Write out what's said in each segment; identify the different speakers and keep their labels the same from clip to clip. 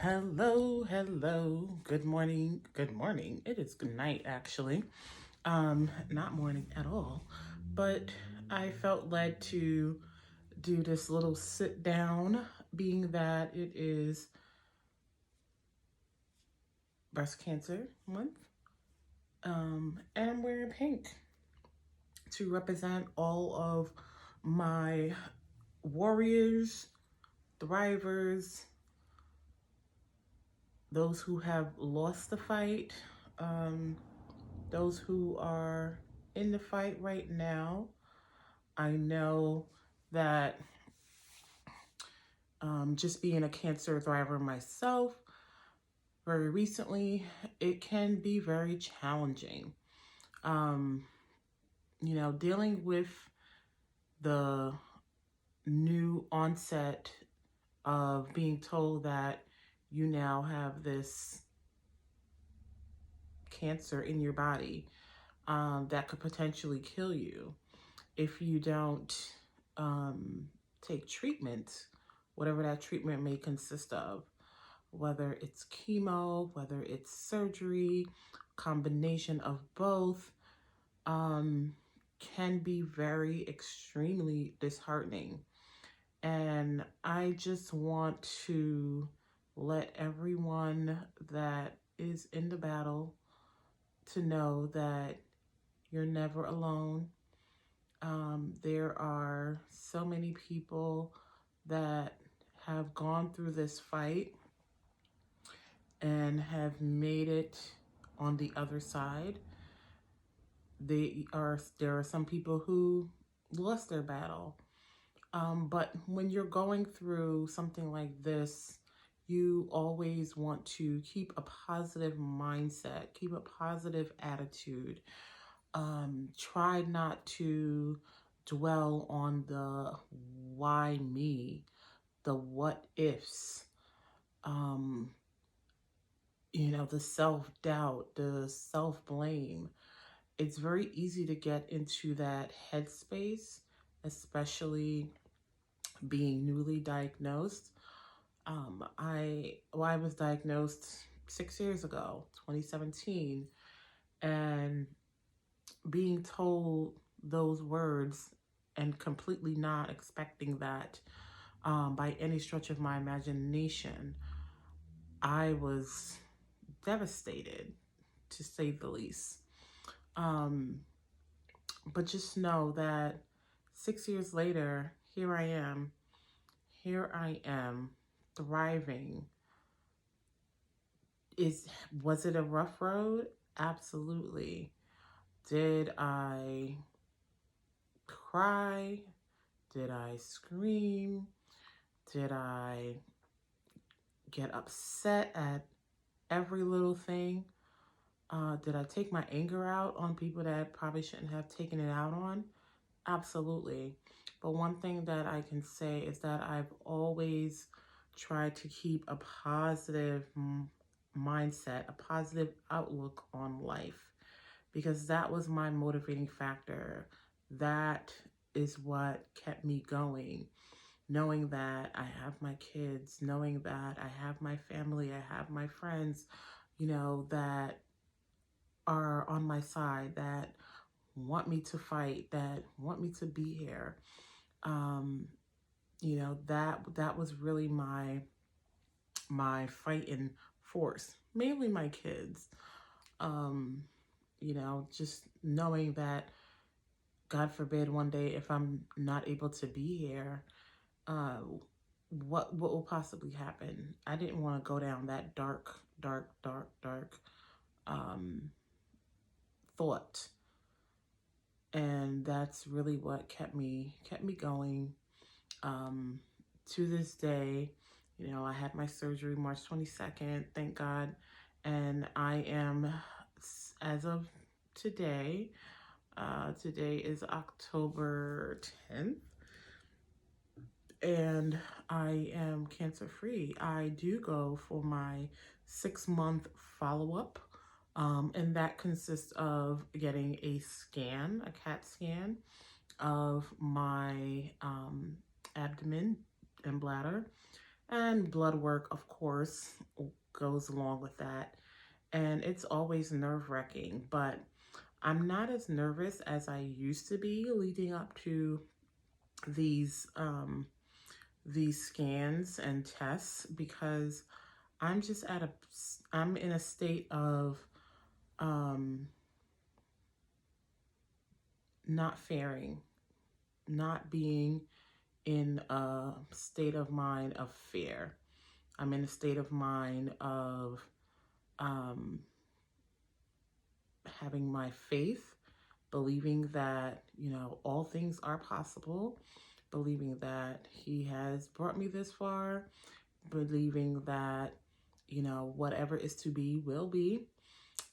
Speaker 1: Hello, hello. Good morning. Good morning. It is good night actually. Not morning at all. But I felt led to do this little sit down being that it is breast cancer month. And I'm wearing pink to represent all of my warriors, thrivers, those who have lost the fight, um, those who are in the fight right now. I know that just being a cancer thriver myself, very recently, it can be very challenging. Um, Dealing with the new onset of being told that you now have this cancer in your body that could potentially kill you if you don't take treatment, whatever that treatment may consist of, whether it's chemo, whether it's surgery, combination of both, um, can be very extremely disheartening. And I just want to let everyone that is in the battle to know that you're never alone. There are so many people that have gone through this fight and have made it on the other side. There are some people who lost their battle. But when you're going through something like this, you always want to keep a positive mindset, keep a positive attitude. Try not to dwell on the why me, the what ifs, um, the self doubt, the self blame. It's very easy to get into that headspace, especially being newly diagnosed. I was diagnosed 6 years ago, 2017, and being told those words and completely not expecting that by any stretch of my imagination, I was devastated, to say the least. Um, but just know that 6 years later, here I am, thriving. Was it a rough road? Absolutely. Did I cry? Did I scream? Did I get upset at every little thing? Did I take my anger out on people that probably shouldn't have taken it out on? Absolutely. But one thing that I can say is that I've always tried to keep a positive mindset, a positive outlook on life, because that was my motivating factor. That is what kept me going. Knowing that I have my kids, knowing that I have my family, I have my friends, that are on my side, that want me to fight, that want me to be here. That was really my fighting force, mainly my kids. Just knowing that, God forbid, one day if I'm not able to be here, uh, what will possibly happen? I didn't want to go down that dark um, thought, and that's really what kept me going. Um, to this day, I had my surgery March 22nd, thank God, and I am, as of today, today is October 10th, and I am cancer free. I do go for my 6 month follow up, and that consists of getting a scan, a CAT scan of my abdomen and bladder, And blood work, of course, goes along with that. And it's always nerve-wracking, but I'm not as nervous as I used to be leading up to these these scans and tests, because I'm just I'm in a state of um, not faring, not being in a state of mind of fear. I'm in a state of mind of um, having my faith, believing that, all things are possible, believing that He has brought me this far, believing that, whatever is to be will be,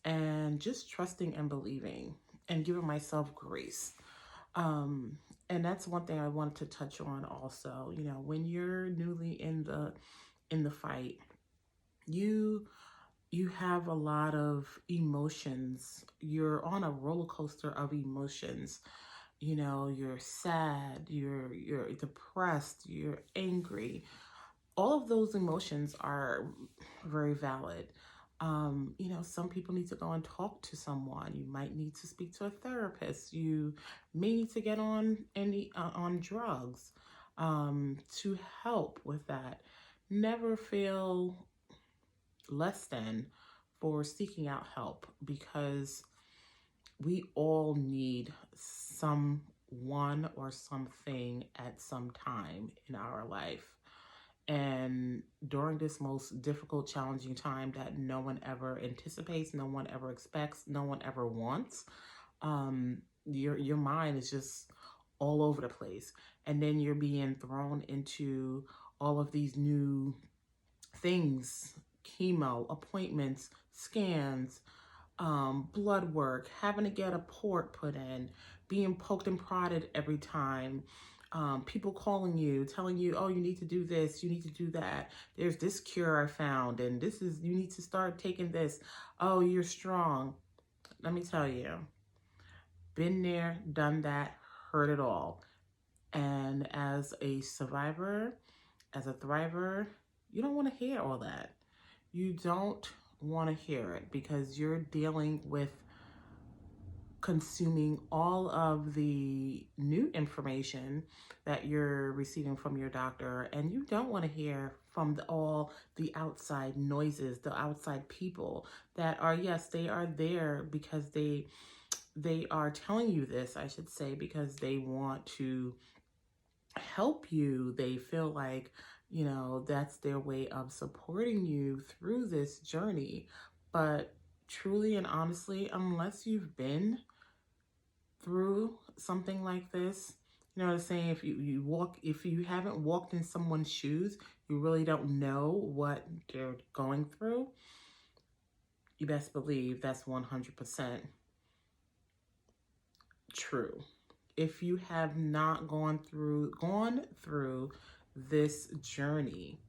Speaker 1: and just trusting and believing and giving myself grace. Um, and that's one thing I wanted to touch on also. When you're newly in the fight, you you have a lot of emotions. You're on a roller coaster of emotions. You're sad, you're depressed, you're angry. All of those emotions are very valid. Some people need to go and talk to someone. You might need to speak to a therapist. You may need to get on drugs to help with that. Never feel less than for seeking out help, because we all need someone or something at some time in our life. And during this most difficult, challenging time that no one ever anticipates, no one ever expects, no one ever wants, your mind is just all over the place. And then you're being thrown into all of these new things: chemo, appointments, scans, blood work, having to get a port put in, being poked and prodded every time, people calling you, telling you, oh, you need to do this, you need to do that. There's this cure I found, and you need to start taking this. Oh, you're strong. Let me tell you, been there, done that, heard it all. And as a survivor, as a thriver, you don't want to hear all that. You don't want to hear it, because you're dealing with consuming all of the new information that you're receiving from your doctor, and you don't want to hear from all the outside noises, the outside people that are, yes, they are there because they are telling you this, I should say, because they want to help you. They feel like, that's their way of supporting you through this journey. But truly and honestly, unless you've been through something like this, you know what I'm saying? If you haven't walked in someone's shoes, you really don't know what they're going through. You best believe that's 100% true. If you have not gone through this journey,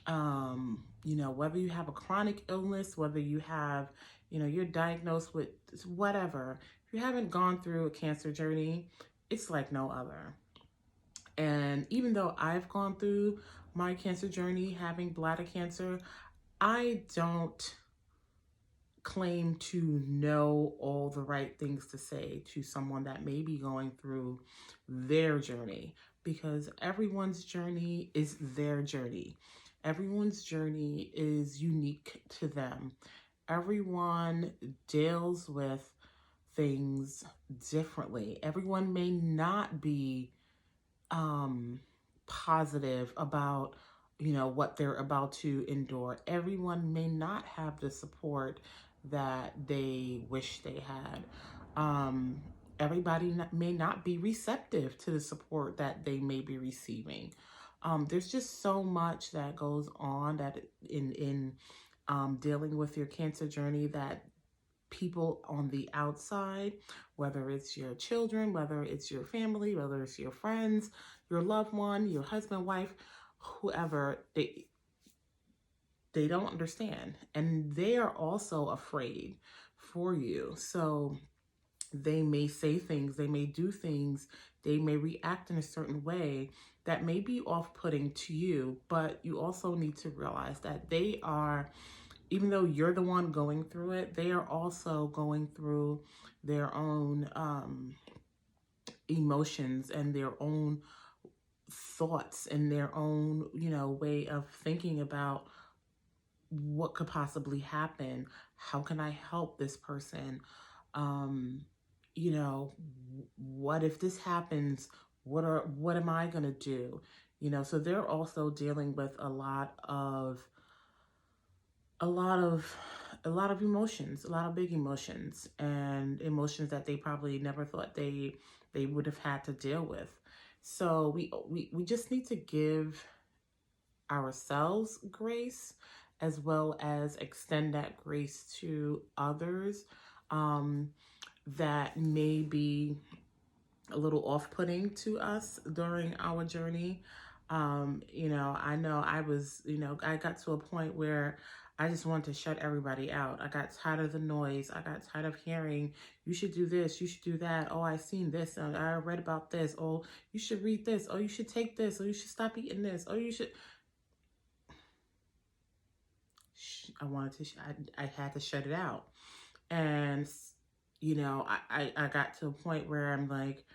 Speaker 1: whether you have a chronic illness, whether you have, you're diagnosed with whatever, if you haven't gone through a cancer journey, it's like no other. And even though I've gone through my cancer journey, having bladder cancer, I don't claim to know all the right things to say to someone that may be going through their journey, because everyone's journey is their journey. Everyone's journey is unique to them. Everyone deals with things differently. Everyone may not be positive about what they're about to endure. Everyone may not have the support that they wish they had. Everybody may not be receptive to the support that they may be receiving. There's just so much that goes on that in dealing with your cancer journey, that people on the outside, whether it's your children, whether it's your family, whether it's your friends, your loved one, your husband, wife, whoever, they don't understand, and they are also afraid for you. So they may say things, they may do things They may react in a certain way that may be off-putting to you, but you also need to realize that they are, even though you're the one going through it, they are also going through their own emotions and their own thoughts and their own, way of thinking about what could possibly happen. How can I help this person? Um, you know, what if this happens? What am I gonna do? So they're also dealing with a lot of a lot of emotions, a lot of big emotions, and emotions that they probably never thought they would have had to deal with. So we just need to give ourselves grace, as well as extend that grace to others um, that may be a little off-putting to us during our journey. I know I was, I got to a point where I just wanted to shut everybody out. I got tired of the noise. I got tired of hearing, you should do this, you should do that. Oh, I seen this, and I read about this. Oh, you should read this. Oh, you should take this. Oh, you should stop eating this. Oh, you should. I wanted to, I had to shut it out. And, I got to a point where I'm like,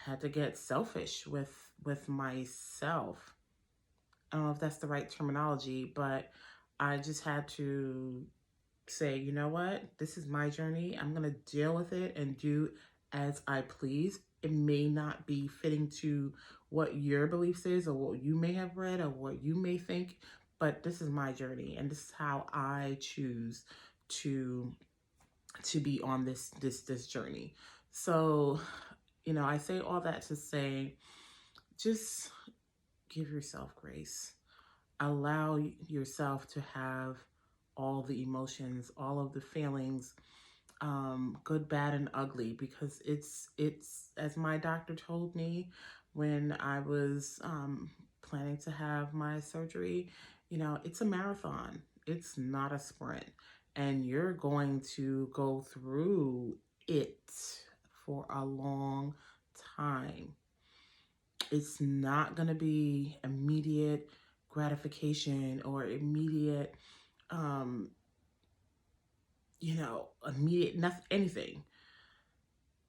Speaker 1: I had to get selfish with myself. I don't know if that's the right terminology, but I just had to say, you know what? This is my journey. I'm going to deal with it and do as I please. It may not be fitting to what your beliefs is or what you may have read or what you may think, but this is my journey and this is how I choose to be on this journey. So, I say all that to say, just give yourself grace. Allow yourself to have all the emotions, all of the feelings, good, bad, and ugly, because it's as my doctor told me when I was planning to have my surgery, it's a marathon. It's not a sprint, and you're going to go through it for a long time. It's not going to be immediate gratification or immediate immediate nothing, anything.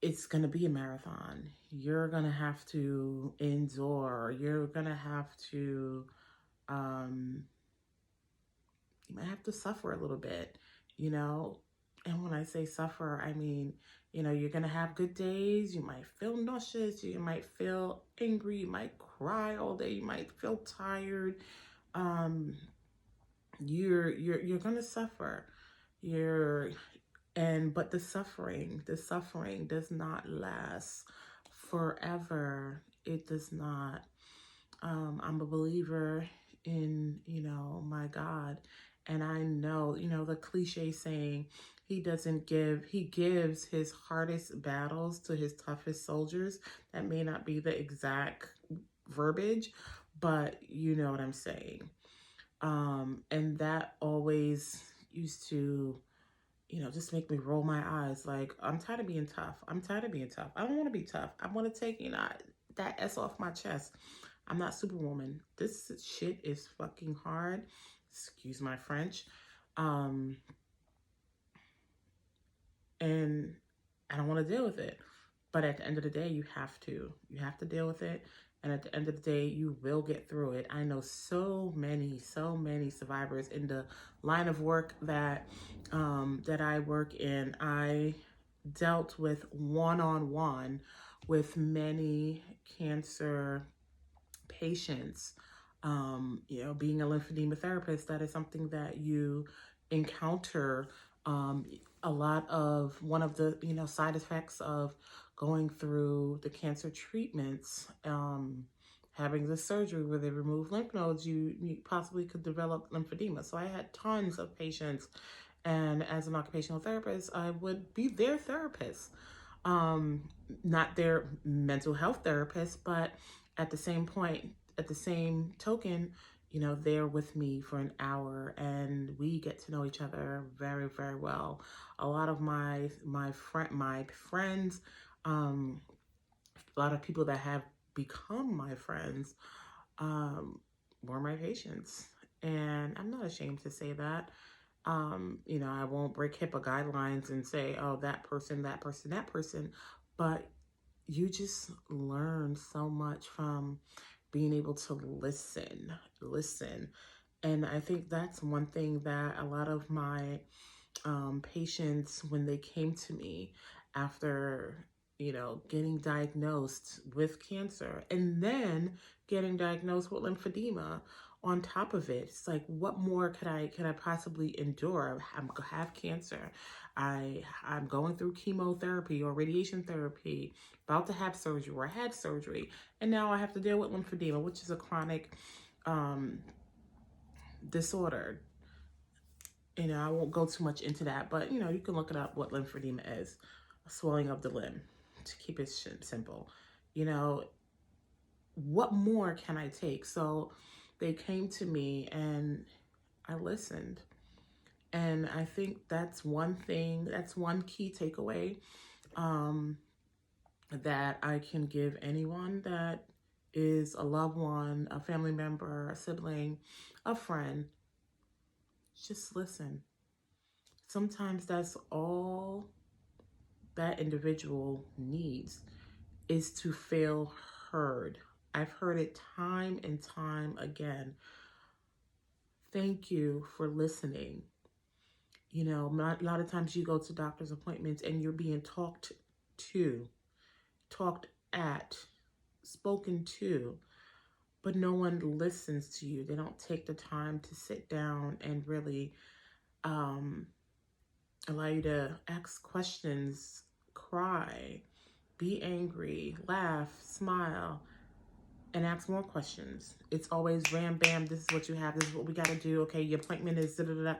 Speaker 1: It's going to be a marathon. You're going to have to endure. You're going to have to, you might have to suffer a little bit, And when I say suffer, I mean, you're going to have good days. You might feel nauseous. You might feel angry. You might cry all day. You might feel tired. You're going to suffer. But the suffering does not last forever. It does not. I'm a believer in, my God. And I know, the cliche saying, he gives his hardest battles to his toughest soldiers. That may not be the exact verbiage, but you know what I'm saying. And that always used to, just make me roll my eyes. Like, I'm tired of being tough. I don't want to be tough. I want to take, that S off my chest. I'm not Superwoman. This shit is fucking hard. Excuse my French. And I don't want to deal with it. But at the end of the day, you have to. You have to deal with it. And at the end of the day, you will get through it. I know so many survivors in the line of work that I work in. I dealt with one-on-one with many cancer patients. Being a lymphedema therapist, that is something that you encounter. A lot of one of the side effects of going through the cancer treatments, having the surgery where they remove lymph nodes, you possibly could develop lymphedema. So I had tons of patients, and as an occupational therapist, I would be their therapist, not their mental health therapist, but at the same token, they're with me for an hour and we get to know each other very, very well. A lot of my friends A lot of people that have become my friends were my patients. And I'm not ashamed to say that. I won't break HIPAA guidelines and say, oh, that person, that person, that person. But you just learn so much from being able to listen. And I think that's one thing that a lot of my patients, when they came to me after, getting diagnosed with cancer and then getting diagnosed with lymphedema on top of it, it's like, what more could I possibly endure? I have cancer. I'm going through chemotherapy or radiation therapy, about to have surgery, or I had surgery, and now I have to deal with lymphedema, which is a chronic um, disorder. I won't go too much into that, but you can look it up what lymphedema is, a swelling of the limb, to keep it simple. What more can I take? So they came to me and I listened. And I think that's one thing, that's one key takeaway um, that I can give anyone that is a loved one, a family member, a sibling, a friend. Just listen. Sometimes that's all that individual needs, is to feel heard. I've heard it time and time again. Thank you for listening. A lot of times you go to doctor's appointments and you're being talked to, talked at, spoken to, but no one listens to you. They don't take the time to sit down and really allow you to ask questions, cry, be angry, laugh, smile, and ask more questions. It's always ram bam, this is what you have, this is what we got to do. Okay, your appointment is da da da.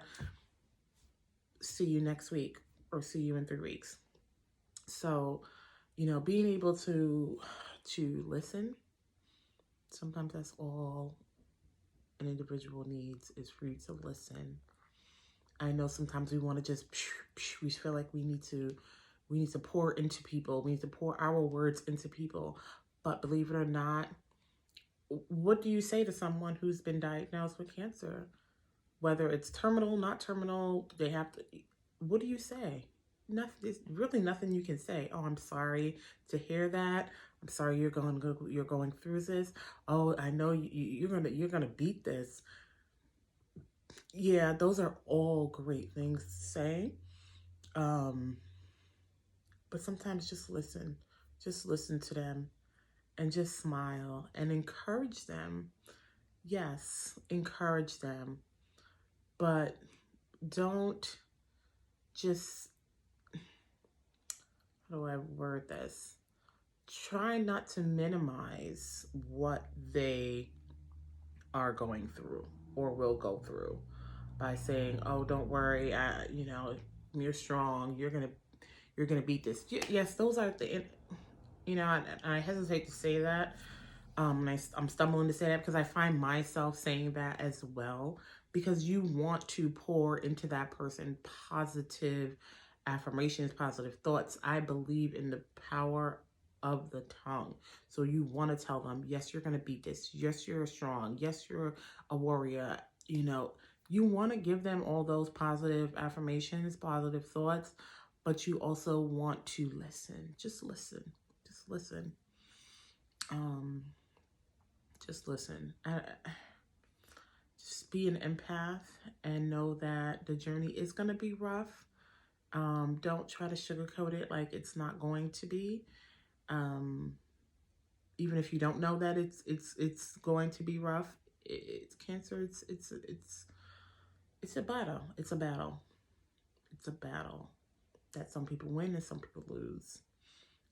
Speaker 1: See you next week, or see you in 3 weeks. So, being able to listen, sometimes that's all an individual needs, is for you to listen. I know sometimes we want to just, we feel like we need to pour into people. We need to pour our words into people. But believe it or not, what do you say to someone who's been diagnosed with cancer? Whether it's terminal, not terminal, they have to, what do you say? Nothing. There's really nothing you can say. Oh, I'm sorry to hear that. I'm sorry you're going through this. Oh, I know you're gonna beat this. Yeah, those are all great things to say. Um, but sometimes just listen. Just listen to them and just smile and encourage them. Yes, encourage them. But don't just, how do I word this? Try not to minimize what they are going through or will go through by saying, "Oh, don't worry, you're strong. You're gonna beat this." Yes, those are the, I hesitate to say that. I'm stumbling to say that because I find myself saying that as well, because you want to pour into that person positive affirmations, positive thoughts. I believe in the power of the tongue. So you want to tell them, yes, you're going to beat this. Yes, you're strong. Yes, you're a warrior. You want to give them all those positive affirmations, positive thoughts, but you also want to listen. Just listen. Just listen. Just listen. Just be an empath and know that the journey is going to be rough. Don't try to sugarcoat it like it's not going to be. Even if you don't know that it's going to be rough, it's cancer. It's a battle. It's a battle. It's a battle that some people win and some people lose.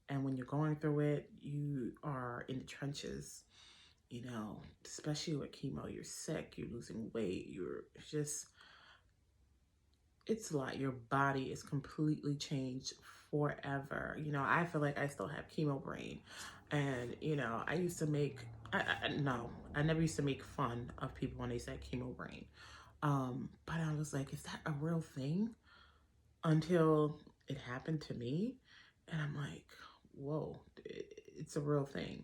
Speaker 1: And when you're going through it, you are in the trenches. Especially with chemo, you're sick, you're losing weight, it's a lot. Your body is completely changed forever. I feel like I still have chemo brain. And, I used to make, no, I never used to make fun of people when they said chemo brain. But I was like, is that a real thing? Until it happened to me. And I'm like, whoa, it's a real thing.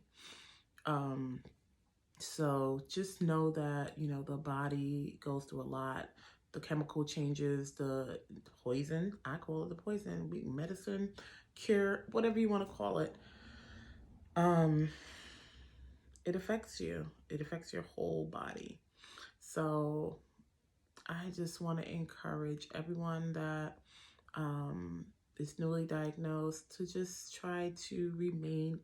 Speaker 1: So just know that, you know, the body goes through a lot. The chemical changes, the poison, I call it the poison, medicine, cure, whatever you want to call it. Um, it affects you. It affects your whole body. So I just want to encourage everyone that is newly diagnosed to just try to remain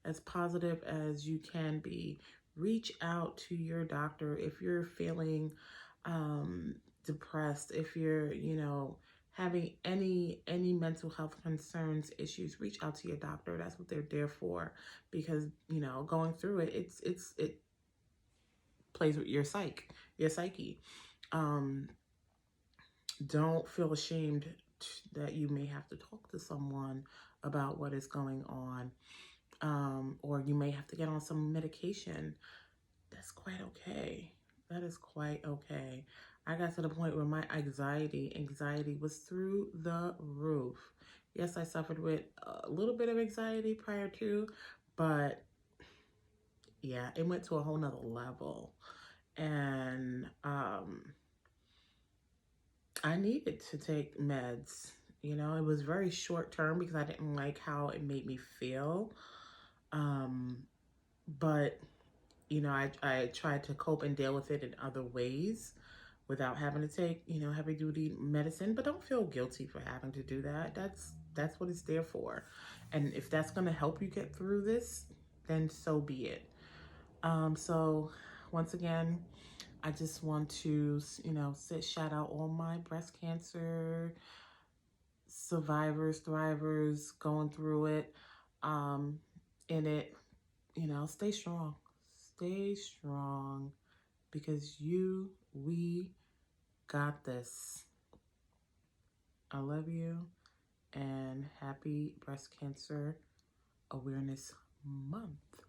Speaker 1: as positive as you can be. Reach out to your doctor if you're feeling depressed, if you're, you know, having any mental health concerns, issues. Reach out to your doctor. That's what they're there for, because, you know, going through it, it plays with your psyche. Um, don't feel ashamed that you may have to talk to someone about what is going on, or you may have to get on some medication. That's quite okay. That is quite okay. I got to the point where my anxiety was through the roof. Yes, I suffered with a little bit of anxiety prior to, but yeah, it went to a whole nother level. And I needed to take meds. You know, it was very short term because I didn't like how it made me feel. Um, but, you know, I tried to cope and deal with it in other ways without having to take, you know, heavy duty medicine. But don't feel guilty for having to do that. That's what it's there for. And if that's going to help you get through this, then so be it. So once again, I just want to, you know, shout out all my breast cancer survivors, thrivers, going through it, in it. You know, stay strong, because we got this. I love you, and happy Breast Cancer Awareness Month.